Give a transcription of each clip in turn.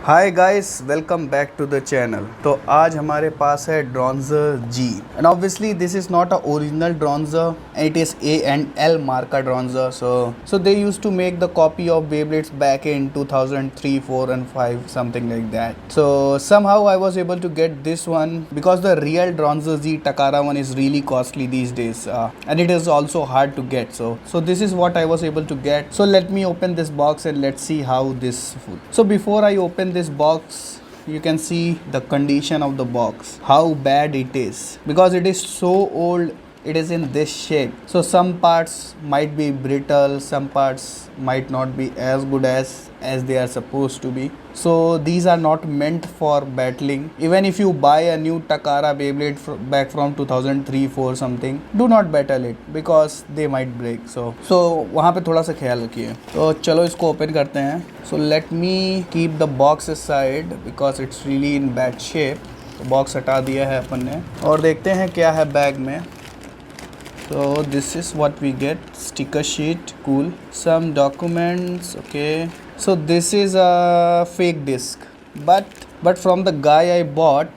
Hi guys, welcome back to the channel. तो आज हमारे पास है Dronger G and obviously this is not a original Dronger, it is A&L marka Dronger. So they used to make the copy of Beyblades back in 2003, 4 and 5, something like that. So somehow I was able to get this one because the real Dronzer Z Takara one is really costly these days, and it is also hard to get. So this is what I was able to get. So let me open this box and let's see how this food. So before I open this box, you can see the condition of the box, how bad it is, because it is so old. It is in this shape, so some parts might be brittle, some parts might not be as good as they are supposed to be. So these are not meant for battling. Even if you buy a new Takara Beyblade back from 2003-4 something, do not battle it because they might break. So वहाँ पे थोड़ा सा ख्याल रखिए. तो चलो इसको open करते हैं. So let me keep the box aside because it's really in bad shape. तो बॉक्स हटा दिया है अपन ने और देखते हैं क्या है बैग में. So this is what we get: sticker sheet, cool, some documents, okay. So this is a fake disc, but from the guy I bought,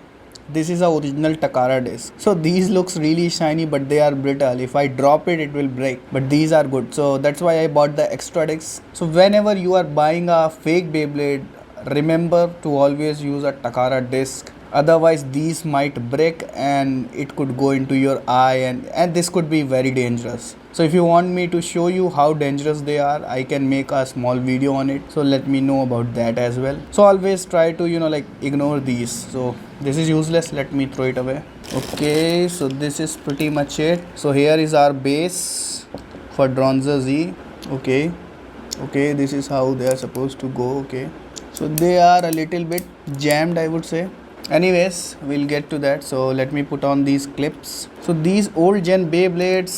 this is a original Takara disc. So these looks really shiny, but they are brittle. If I drop it, it will break, but these are good, so that's why I bought the extra disc. So whenever you are buying a fake Beyblade, remember to always use a Takara disc. Otherwise these might break and it could go into your eye, and this could be very dangerous. So if you want me to show you how dangerous they are, I can make a small video on it. So let me know about that as well. So always try to like ignore these. So this is useless, let me throw it away. Okay, so this is pretty much it. So here is our base for Dronzer Z. Okay, this is how they are supposed to go. Okay, so they are a little bit jammed, I would say. Anyways, we'll get to that. So let me put on these clips. So these old gen Beyblades,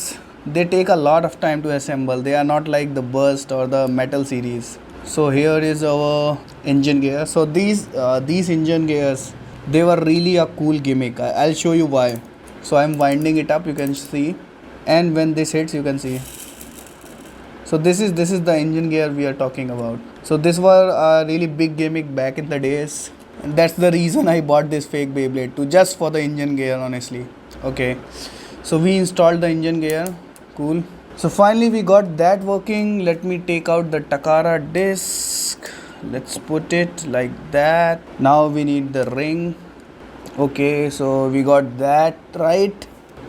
they take a lot of time to assemble. They are not like the Burst or the Metal series. So here is our engine gear. So these engine gears, they were really a cool gimmick. I'll show you why. So I'm winding it up, you can see, and when this hits, you can see. So this is the engine gear we are talking about. So this were a really big gimmick back in the days. And that's the reason I bought this fake Beyblade too, just for the engine gear, honestly. Okay, so we installed the engine gear. Cool. So finally we got that working. Let me take out the Takara disc. Let's put it like that. Now we need the ring. Okay, so we got that right.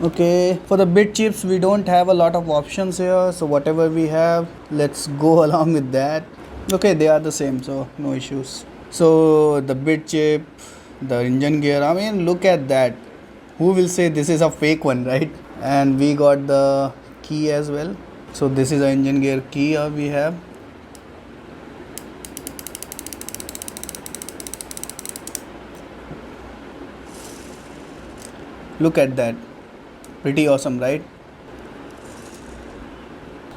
Okay, for the bit chips we don't have a lot of options here, so whatever we have, let's go along with that. Okay, they are the same, so no issues. So the bit chip, the engine gear, I mean, look at that. Who will say this is a fake one, right? And we got the key as well. So this is the engine gear key we have. Look at that. Pretty awesome, right?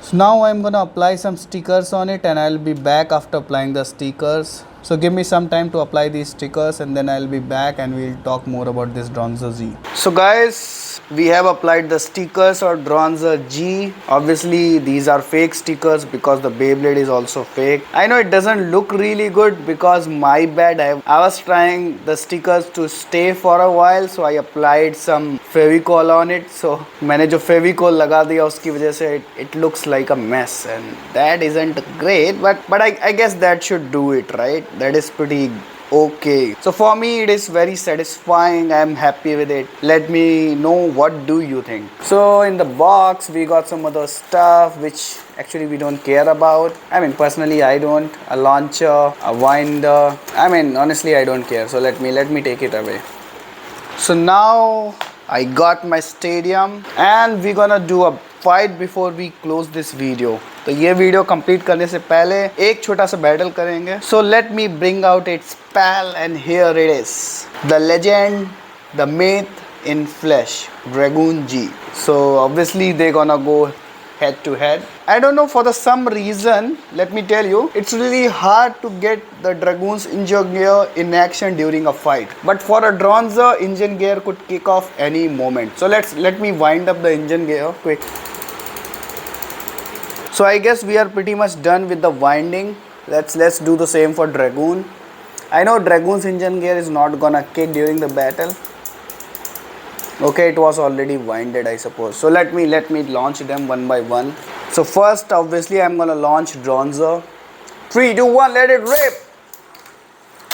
So now I'm gonna apply some stickers on it, and I'll be back after applying the stickers. So give me some time to apply these stickers, and then I'll be back and we'll talk more about this Dronzer Z. So guys, we have applied the stickers or Dronzer G. Obviously these are fake stickers because the Beyblade is also fake. I know it doesn't look really good because my bad, I was trying the stickers to stay for a while, so I applied some Fevicol on it. So मैंने जो Fevicol लगा दिया उसकी वजह से it looks like a mess, and that isn't great, but I guess that should do it, right? That is pretty okay. So for me it is very satisfying. I am happy with it. Let me know what do you think. So in the box we got some other stuff which actually we don't care about. I mean, personally I don't. A launcher, a winder, I mean, honestly I don't care. So let me take it away. So now I got my stadium and we're gonna do a fight before we close this video. तो ये video complete करने से पहले एक छोटा सा battle करेंगे. So let me bring out its pal, and here it is, the legend, the myth in flesh, Dragoon G. So obviously they're gonna go head to head. I don't know, for some reason, let me tell you, it's really hard to get the Dragoon's engine gear in action during a fight. But for a Dronzer, engine gear could kick off any moment. So let me wind up the engine gear quick. So I guess we are pretty much done with the winding. Let's do the same for Dragoon. I know Dragoon's engine gear is not gonna kick during the battle. Okay, it was already winded, I suppose. So let me launch them one by one. So first, obviously, I'm gonna launch Dronzer. 3, 2, 1, let it rip.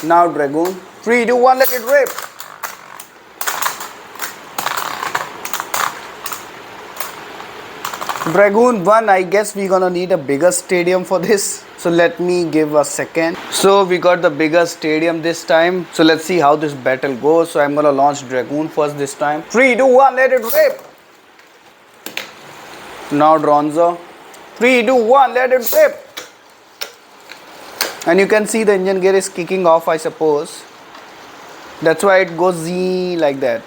Now Dragoon. 3, 2, 1, let it rip. Dragoon 1, I guess we're gonna need a bigger stadium for this. So let me give a second. So we got the bigger stadium this time. So let's see how this battle goes. So I'm gonna launch Dragoon first this time. 3, 2, 1, let it rip. Now Dronzer. 3, 2, 1, let it rip. And you can see the engine gear is kicking off, I suppose. That's why it goes Z like that.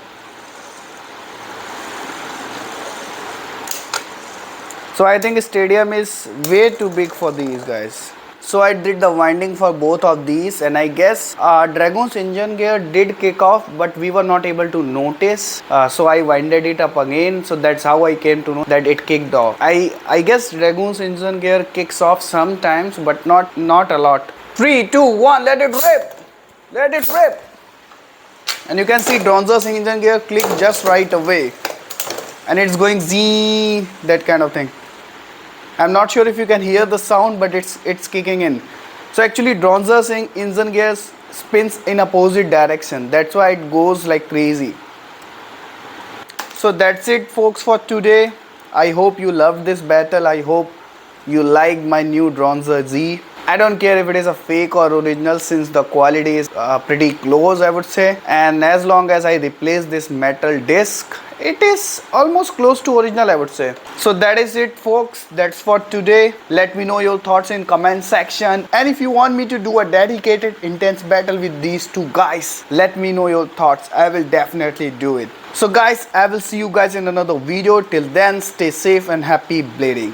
So I think stadium is way too big for these guys. So I did the winding for both of these, and I guess Dragoon's engine gear did kick off, but we were not able to notice. So I winded it up again. So that's how I came to know that it kicked off. I guess Dragoon's engine gear kicks off sometimes, but not a lot. 3, 2, 1, let it rip. Let it rip. And you can see Dronzer's engine gear click just right away. And it's going Z, that kind of thing. I'm not sure if you can hear the sound, but it's kicking in. So actually Dronzer's engine gear spins in opposite direction. That's why it goes like crazy. So that's it folks for today. I hope you loved this battle. I hope you liked my new Dronzer Z. I don't care if it is a fake or original, since the quality is pretty close, I would say. And as long as I replace this metal disc, it is almost close to original, I would say. So that is it folks, that's for today. Let me know your thoughts in comment section, and if you want me to do a dedicated intense battle with these two guys, let me know your thoughts. I will definitely do it. So guys, I will see you guys in another video. Till then, stay safe and happy blading.